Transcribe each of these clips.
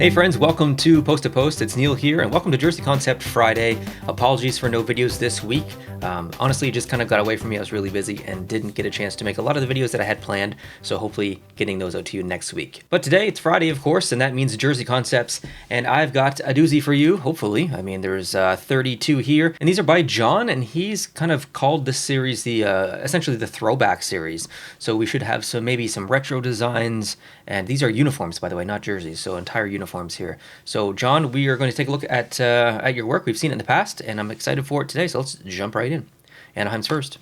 Hey friends, welcome to Post to Post. It's Neil here, and welcome to Jersey Concept Friday. Apologies for no videos this week. Honestly, it just kind of got away from me. I was really busy and didn't get a chance to make a lot of the videos that I had planned, so hopefully getting those out to you next week. But today, it's Friday, of course, and that means Jersey Concepts, and I've got a doozy for you, hopefully. I mean, there's 32 here, and these are by John, and he's kind of called this series the essentially the Throwback series. So we should have maybe some retro designs, and these are uniforms, by the way, not jerseys, so entire uniforms here. So John, we are going to take a look at your work. We've seen it in the past, and I'm excited for it today, so let's jump right in. Anaheim's first.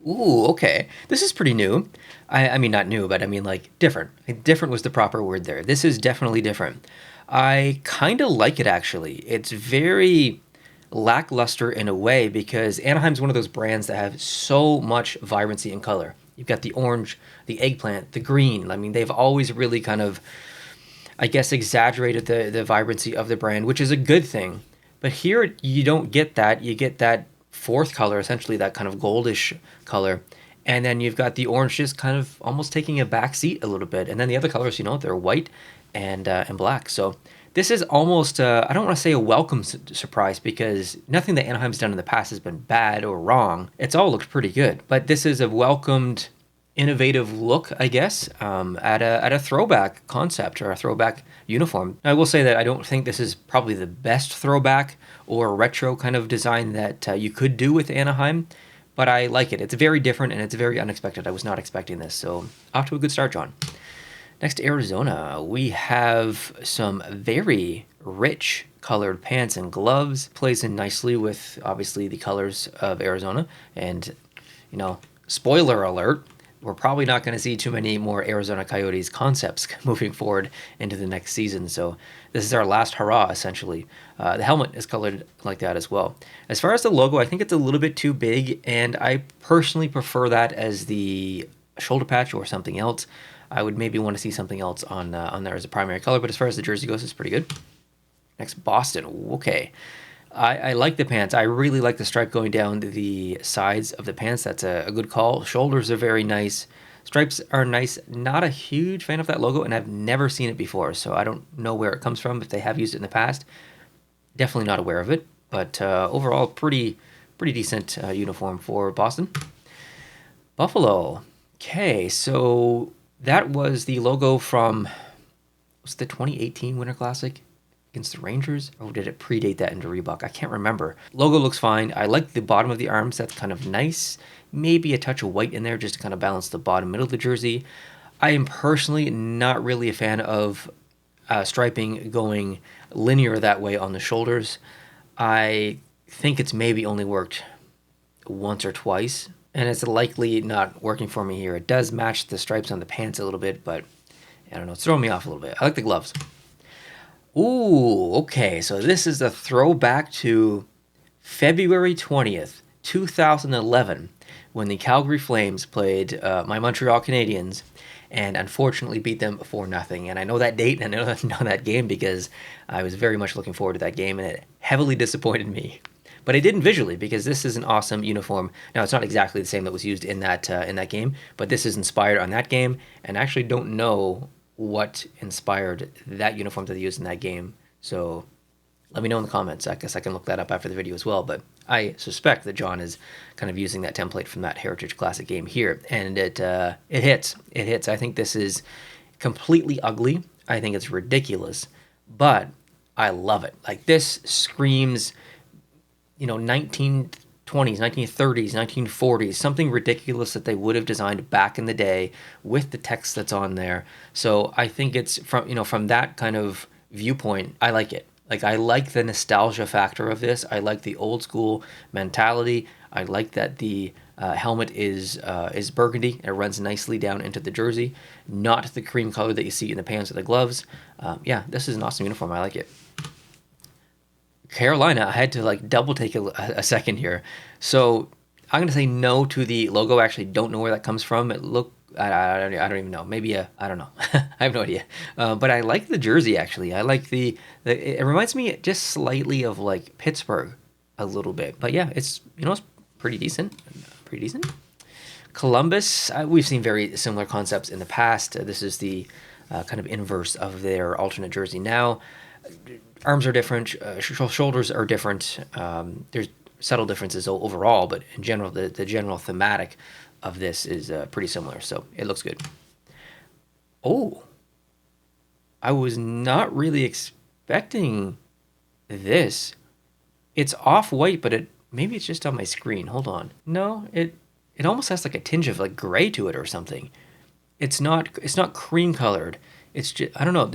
Ooh, okay. This is pretty new. I mean, not new, but I mean, like, different. Different was the proper word there. This is definitely different. I kind of like it, actually. It's very lackluster in a way because Anaheim's one of those brands that have so much vibrancy and color. You've got the orange, the eggplant, the green. I mean, they've always really kind of, I guess, exaggerated the vibrancy of the brand, which is a good thing. But here you don't get that. You get that fourth color, essentially that kind of goldish color. And then you've got the orange just kind of almost taking a back seat a little bit. And then the other colors, they're white and black. So this is almost, I don't want to say a welcome surprise because nothing that Anaheim's done in the past has been bad or wrong. It's all looked pretty good. But this is a welcomed, innovative look, I guess, at a throwback concept or a throwback uniform. I will say that I don't think this is probably the best throwback or retro kind of design that you could do with Anaheim, but I like it. It's very different and it's very unexpected. I was not expecting this, so off to a good start, John. Next, Arizona. We have some very rich colored pants and gloves. Plays in nicely with, obviously, the colors of Arizona. And, spoiler alert, we're probably not going to see too many more Arizona Coyotes concepts moving forward into the next season. So this is our last hurrah, essentially. The helmet is colored like that as well. As far as the logo, I think it's a little bit too big, and I personally prefer that as the shoulder patch or something else. I would maybe want to see something else on there as a primary color, but as far as the jersey goes, it's pretty good. Next, Boston. Okay. I like the pants. I really like the stripe going down the sides of the pants. That's a good call. Shoulders are very nice. Stripes are nice. Not a huge fan of that logo, and I've never seen it before, so I don't know where it comes from. If they have used it in the past, definitely not aware of it. But overall, pretty decent uniform for Boston. Buffalo. Okay, so that was the logo from, was it the 2018 Winter Classic against the Rangers, or did it predate that into Reebok? I can't remember. Logo looks fine. I like the bottom of the arms. That's kind of nice. Maybe a touch of white in there just to kind of balance the bottom middle of the jersey. I am personally not really a fan of striping going linear that way on the shoulders. I think it's maybe only worked once or twice, and it's likely not working for me here. It does match the stripes on the pants a little bit, but I don't know. It's throwing me off a little bit. I like the gloves. Ooh, okay, so this is a throwback to February 20th, 2011, when the Calgary Flames played my Montreal Canadiens and unfortunately beat them 4-0. And I know that date and I know that game because I was very much looking forward to that game, and it heavily disappointed me. But I didn't visually because this is an awesome uniform. Now, it's not exactly the same that was used in that game, but this is inspired on that game, and I actually don't know what inspired that uniform that they used in that game. So let me know in the comments. I guess I can look that up after the video as well, but I suspect that John is kind of using that template from that Heritage Classic game here, and it hits. It hits. I think this is completely ugly. I think it's ridiculous, but I love it. Like, this screams, 1920s, 1930s, 1940s, something ridiculous that they would have designed back in the day with the text that's on there. So I think it's from that kind of viewpoint, I like it. Like, I like the nostalgia factor of this. I like the old school mentality. I like that the helmet is burgundy. It runs nicely down into the jersey, not the cream color that you see in the pants or the gloves. Yeah, this is an awesome uniform. I like it. Carolina, I had to double take a second here. So I'm going to say no to the logo. I actually don't know where that comes from. It looked, I don't even know. Maybe I don't know. I have no idea. But I like the jersey, actually. I like it reminds me just slightly of Pittsburgh a little bit. But yeah, it's pretty decent. Pretty decent. Columbus, we've seen very similar concepts in the past. This is the kind of inverse of their alternate jersey. Now, arms are different, shoulders are different. There's subtle differences overall, but in general, the general thematic of this is pretty similar. So it looks good. Oh, I was not really expecting this. It's off-white, but maybe it's just on my screen. Hold on. No, it almost has like a tinge of like gray to it or something. It's not cream colored. It's just, I don't know.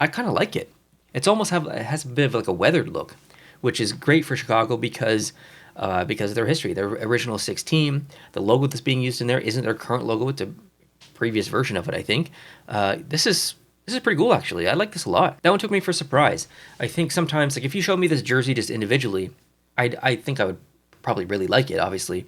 I kind of like it. It has a bit of like a weathered look, which is great for Chicago because of their history. Their original 6 team, the logo that's being used in there isn't their current logo. It's a previous version of it, I think. This is pretty cool, actually. I like this a lot. That one took me for a surprise. I think sometimes, like if you showed me this jersey just individually, I think I would probably really like it, obviously.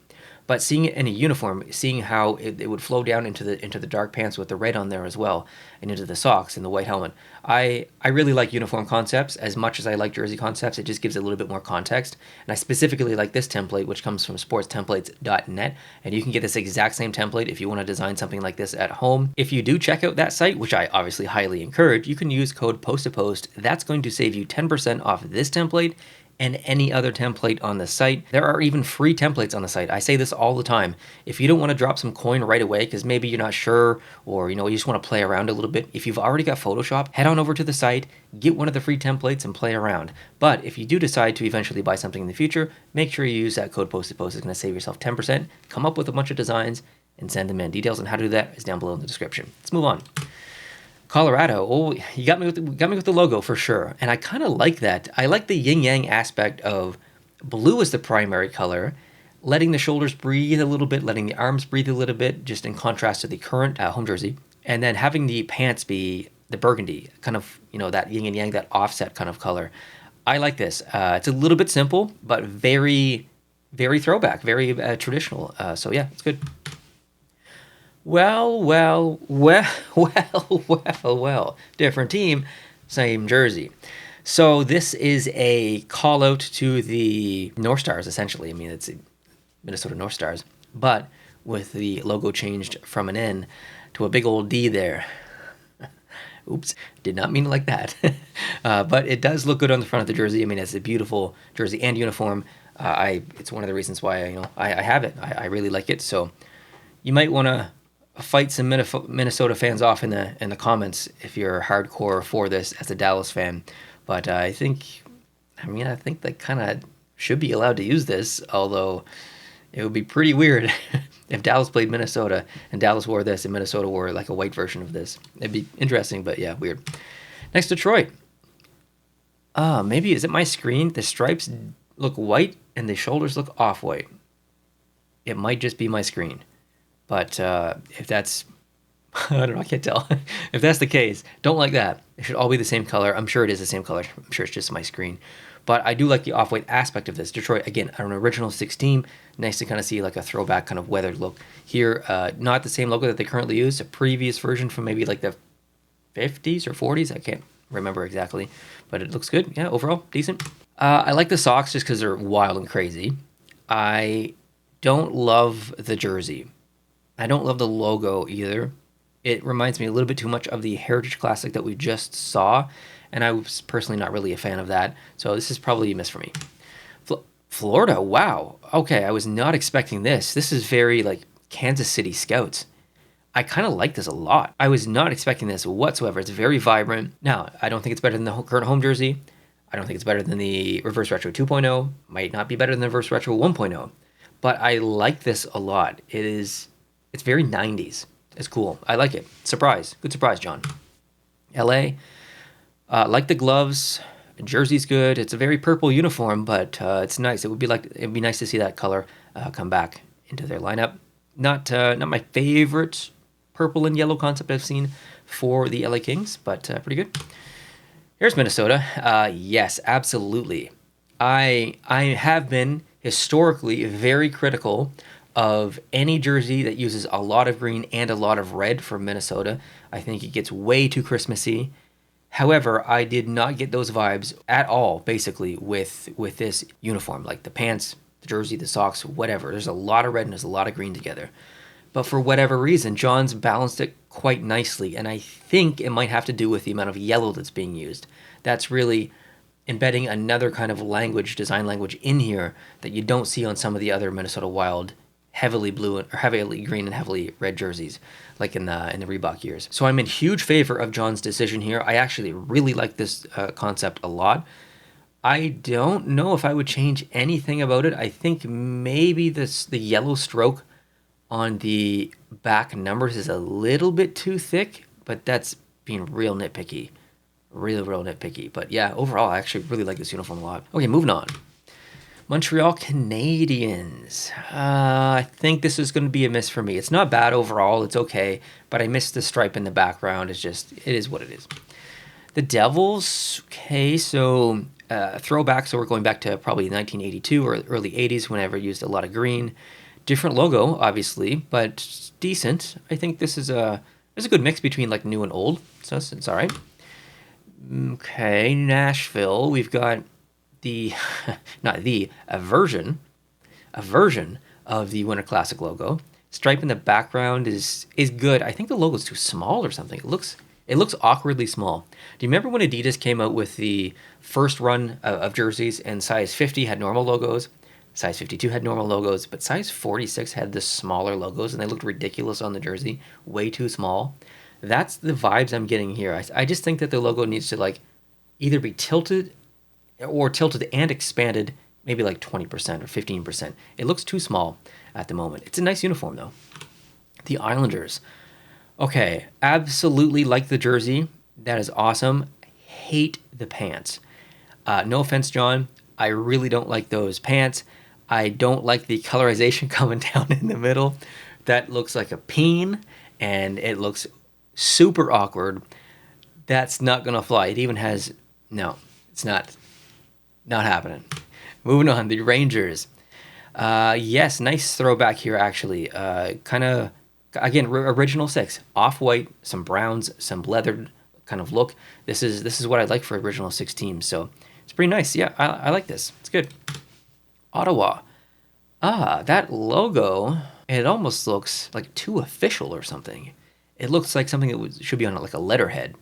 But seeing it in a uniform, seeing how it would flow down into the dark pants with the red on there as well, and into the socks and the white helmet. I really like uniform concepts as much as I like jersey concepts. It just gives it a little bit more context. And I specifically like this template, which comes from sportstemplates.net. And you can get this exact same template if you want to design something like this at home. If you do check out that site, which I obviously highly encourage, you can use code POST2POST. That's going to save you 10% off this template and any other template on the site. There are even free templates on the site. I say this all the time. If you don't want to drop some coin right away because maybe you're not sure, or you just want to play around a little bit, if you've already got Photoshop, head on over to the site, get one of the free templates and play around. But if you do decide to eventually buy something in the future, make sure you use that code POST2POST. It's going to save yourself 10%. Come up with a bunch of designs and send them in. Details on how to do that is down below in the description. Let's move on. Colorado. Oh, you got me with the logo for sure. And I kind of like that. I like the yin-yang aspect of blue as the primary color, letting the shoulders breathe a little bit, letting the arms breathe a little bit, just in contrast to the current home jersey. And then having the pants be the burgundy, kind of, that yin and yang, that offset kind of color. I like this. It's a little bit simple, but very, very throwback, very traditional. So yeah, it's good. Well. Different team, same jersey. So this is a call out to the North Stars, essentially. I mean, it's Minnesota North Stars, but with the logo changed from an N to a big old D there. Oops, did not mean it like that. But it does look good on the front of the jersey. I mean, it's a beautiful jersey and uniform. It's one of the reasons why I have it. I really like it. So you might want to fight some Minnesota fans off in the comments if you're hardcore for this as a Dallas fan. But I think they kind of should be allowed to use this, although it would be pretty weird if Dallas played Minnesota and Dallas wore this and Minnesota wore like a white version of this. It'd be interesting, but yeah, weird. Next, Detroit. Maybe is it my screen? The stripes look white and the shoulders look off-white. It might just be my screen. But if that's, I don't know, I can't tell. If that's the case, don't like that. It should all be the same color. I'm sure it is the same color. I'm sure it's just my screen. But I do like the off-white aspect of this. Detroit, again, an original 6 team. Nice to kind of see like a throwback kind of weathered look here. Not the same logo that they currently use. A previous version from maybe like the 50s or 40s. I can't remember exactly. But it looks good. Yeah, overall, decent. I like the socks just because they're wild and crazy. I don't love the jersey. I don't love the logo either. It reminds me a little bit too much of the Heritage Classic that we just saw, and I was personally not really a fan of that, so this is probably a miss for me. Florida, wow. Okay, I was not expecting this. This is very, like, Kansas City Scouts. I kind of like this a lot. I was not expecting this whatsoever. It's very vibrant. Now, I don't think it's better than the current home jersey. I don't think it's better than the Reverse Retro 2.0. Might not be better than the Reverse Retro 1.0. But I like this a lot. It's very 90s. It's cool. I like it. Surprise. Good surprise, John. LA. Like the gloves. The jersey's good. It's a very purple uniform, but it's nice. It'd be nice to see that color come back into their lineup. Not my favorite purple and yellow concept I've seen for the LA Kings, but pretty good. Here's Minnesota. Yes, absolutely. I have been historically very critical of any jersey that uses a lot of green and a lot of red for Minnesota. I think it gets way too Christmassy. However, I did not get those vibes at all, basically, with this uniform. Like the pants, the jersey, the socks, whatever. There's a lot of red and there's a lot of green together. but for whatever reason, John's balanced it quite nicely, and I think it might have to do with the amount of yellow that's being used. That's really embedding another kind of language, design language in here that you don't see on some of the other Minnesota Wild heavily blue or heavily green and heavily red jerseys, like in the Reebok years. So I'm in huge favor of John's decision here. I actually really like this concept a lot. I don't know if I would change anything about it. I think maybe the yellow stroke on the back numbers is a little bit too thick, but that's being real nitpicky. Real nitpicky. But yeah, overall, I actually really like this uniform a lot. Okay, moving on. Montreal Canadiens. I think this is going to be a miss for me. It's not bad overall. It's okay, but I missed the stripe in the background. It is what it is. The Devils, okay, so throwback, so we're going back to probably 1982 or early 80s whenever I used a lot of green. Different logo, obviously, but decent. I think this is a good mix between like new and old, so it's all right. Okay, Nashville, we've got a version of the Winter Classic logo. Stripe in the background is good. I think the logo's too small or something. It looks awkwardly small. Do you remember when Adidas came out with the first run of jerseys and size 50 had normal logos, size 52 had normal logos, but size 46 had the smaller logos and they looked ridiculous on the jersey, way too small? That's the vibes I'm getting here. I just think that the logo needs to like either be tilted and expanded maybe like 20% or 15%. It looks too small at the moment. It's a nice uniform though. The Islanders. Okay, absolutely like the jersey. That is awesome. Hate the pants. No offense, John. I really don't like those pants. I don't like the colorization coming down in the middle. That looks like a peen, and it looks super awkward. That's not going to fly. It even has... No, it's not happening. Moving on, the Rangers. Yes, nice throwback here, actually. Kind of... Again, original 6, off-white, some browns, some leathered kind of look. This is what I like for original 6 teams, so it's pretty nice. Yeah, I like this. It's good. Ottawa. That logo, it almost looks like too official or something. It looks like something that should be on like a letterhead.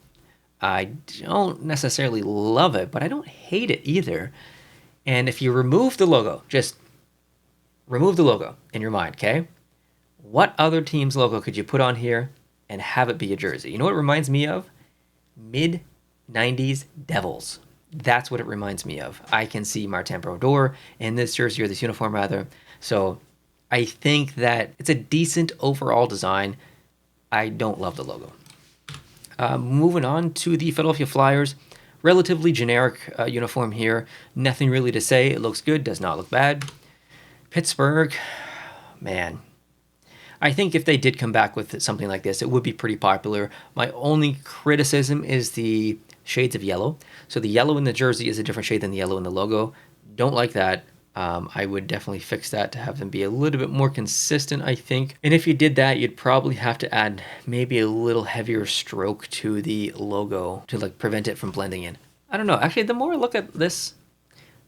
I don't necessarily love it, but I don't hate it either. And if you remove the logo, just remove the logo in your mind, okay? What other team's logo could you put on here and have it be a jersey? You know what it reminds me of? Mid-90s Devils. That's what it reminds me of. I can see Martin Brodeur in this jersey, or this uniform rather. So I think that it's a decent overall design. I don't love the logo. Moving on to the Philadelphia Flyers. Relatively generic uniform here. Nothing really to say. It looks good, does not look bad. Pittsburgh, man. I think if they did come back with something like this, it would be pretty popular. My only criticism is the shades of yellow. So the yellow in the jersey is a different shade than the yellow in the logo. Don't like that. I would definitely fix that to have them be a little bit more consistent, I think. And if you did that, you'd probably have to add maybe a little heavier stroke to the logo to like prevent it from blending in. I don't know. Actually, the more I look at this,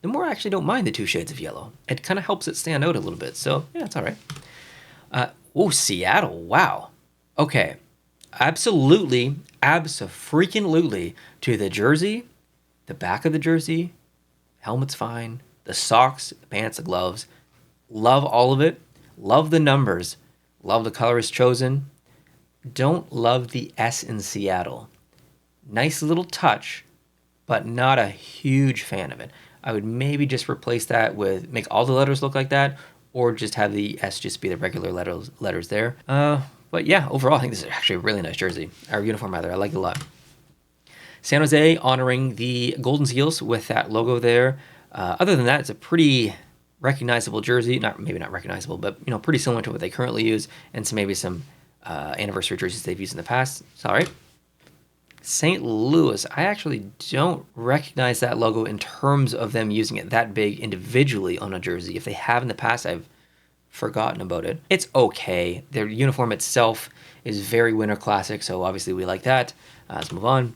the more I actually don't mind the 2 shades of yellow. It kind of helps it stand out a little bit. So yeah, it's all right. Seattle. Wow. Okay. Absolutely to the jersey, the back of the jersey, helmet's fine, the socks, the pants, the gloves. Love all of it. Love the numbers. Love the color is chosen. Don't love the S in Seattle. Nice little touch, but not a huge fan of it. I would maybe just replace that with, make all the letters look like that, or just have the S just be the regular letters there. But yeah, overall, I think this is actually a really nice jersey. Or uniform, rather. I like it a lot. San Jose honoring the Golden Seals with that logo there. Other than that, it's a pretty recognizable jersey. Maybe not recognizable, but pretty similar to what they currently use, and maybe some anniversary jerseys they've used in the past. It's all right. St. Louis, I actually don't recognize that logo in terms of them using it that big individually on a jersey. If they have in the past, I've forgotten about it. It's okay. Their uniform itself is very Winter Classic, so obviously we like that. Let's move on.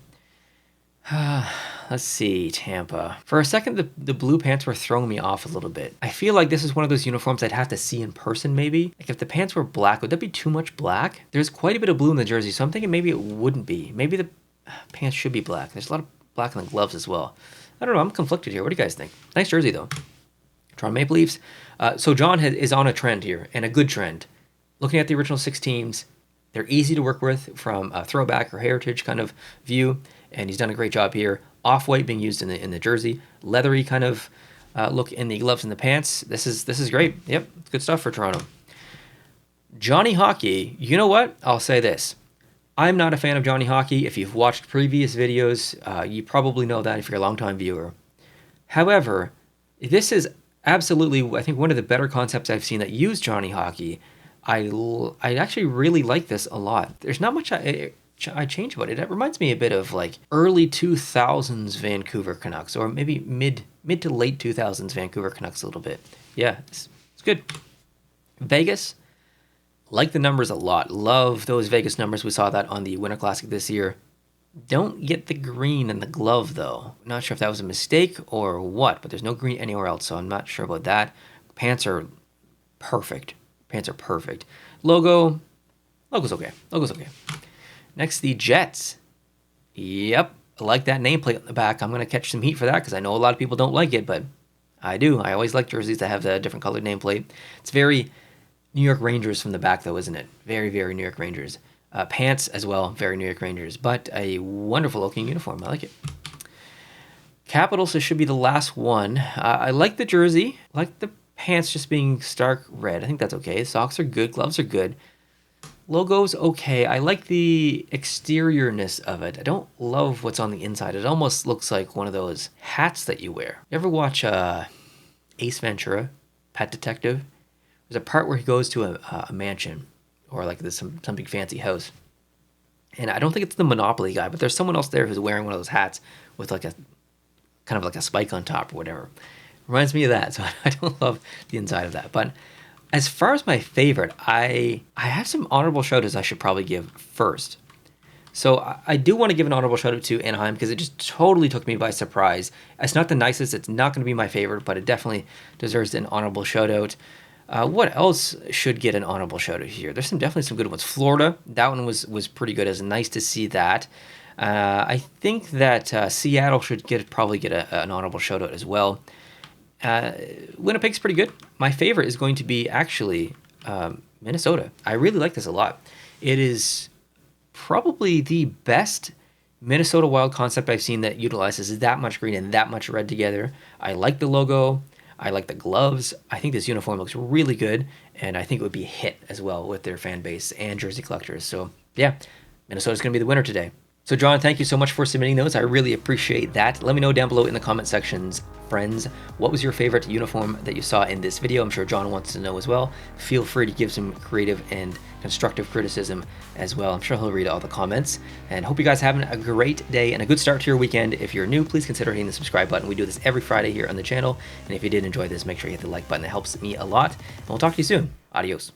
let's see, Tampa. For a second, the blue pants were throwing me off a little bit. I feel like this is one of those uniforms I'd have to see in person maybe. Like if the pants were black, would that be too much black? There's quite a bit of blue in the jersey, so I'm thinking maybe it wouldn't be. Maybe the pants should be black. There's a lot of black in the gloves as well. I don't know, I'm conflicted here. What do you guys think? Nice jersey though. Toronto Maple Leafs. So John is on a trend here, and a good trend. Looking at the original 6 teams, they're easy to work with from a throwback or heritage kind of view, and he's done a great job here. Off-white being used in the jersey, leathery kind of look in the gloves and the pants. This is great. Yep, good stuff for Toronto. Johnny Hockey, you know what? I'll say this. I'm not a fan of Johnny Hockey. If you've watched previous videos, you probably know that if you're a longtime viewer. However, this is absolutely, I think, one of the better concepts I've seen that use Johnny Hockey. I actually really like this a lot. There's not much I change about it. It reminds me a bit of like early 2000s Vancouver Canucks, or maybe mid to late 2000s Vancouver Canucks a little bit. Yeah, it's good. Vegas, like the numbers a lot. Love those Vegas numbers. We saw that on the Winter Classic this year. Don't get the green in the glove, though. Not sure if that was a mistake or what, but there's no green anywhere else, so I'm not sure about that. Pants are perfect. Pants are perfect. Logo's okay. Logo's okay. Next, the Jets. Yep, I like that nameplate on the back. I'm going to catch some heat for that because I know a lot of people don't like it, but I do. I always like jerseys that have the different colored nameplate. It's very New York Rangers from the back, though, isn't it? Very, very New York Rangers. Pants as well, very New York Rangers, but a wonderful looking uniform. I like it. Capitals, this should be the last one. I like the jersey. I like the pants just being stark red. I think that's okay. Socks are good. Gloves are good. Logo's okay. I like the exteriorness of it. I don't love what's on the inside. It almost looks like one of those hats that you wear. You ever watch Ace Ventura, Pet Detective? There's a part where he goes to a mansion, or like this some big fancy house. And I don't think it's the Monopoly guy, but there's someone else there who's wearing one of those hats with like a kind of like a spike on top or whatever. Reminds me of that, so I don't love the inside of that. But as far as my favorite, I have some honorable shout-outs I should probably give first. So I do want to give an honorable shout-out to Anaheim because it just totally took me by surprise. It's not the nicest, it's not going to be my favorite, but it definitely deserves an honorable shout-out. What else should get an honorable shout-out here? There's definitely some good ones. Florida, that one was pretty good. It's nice to see that. I think that Seattle should probably get an honorable shout-out as well. Winnipeg's pretty good. My favorite is going to be actually Minnesota. I really like this a lot. It is probably the best Minnesota Wild concept I've seen that utilizes that much green and that much red together. I like the logo. I like the gloves. I think this uniform looks really good, and I think it would be a hit as well with their fan base and jersey collectors. So, yeah, Minnesota's going to be the winner today. So, John, thank you so much for submitting those. I really appreciate that. Let me know down below in the comment sections, friends, what was your favorite uniform that you saw in this video? I'm sure John wants to know as well. Feel free to give some creative and constructive criticism as well. I'm sure he'll read all the comments. And hope you guys are having a great day and a good start to your weekend. If you're new, please consider hitting the subscribe button. We do this every Friday here on the channel. And if you did enjoy this, make sure you hit the like button. It helps me a lot. And we'll talk to you soon. Adios.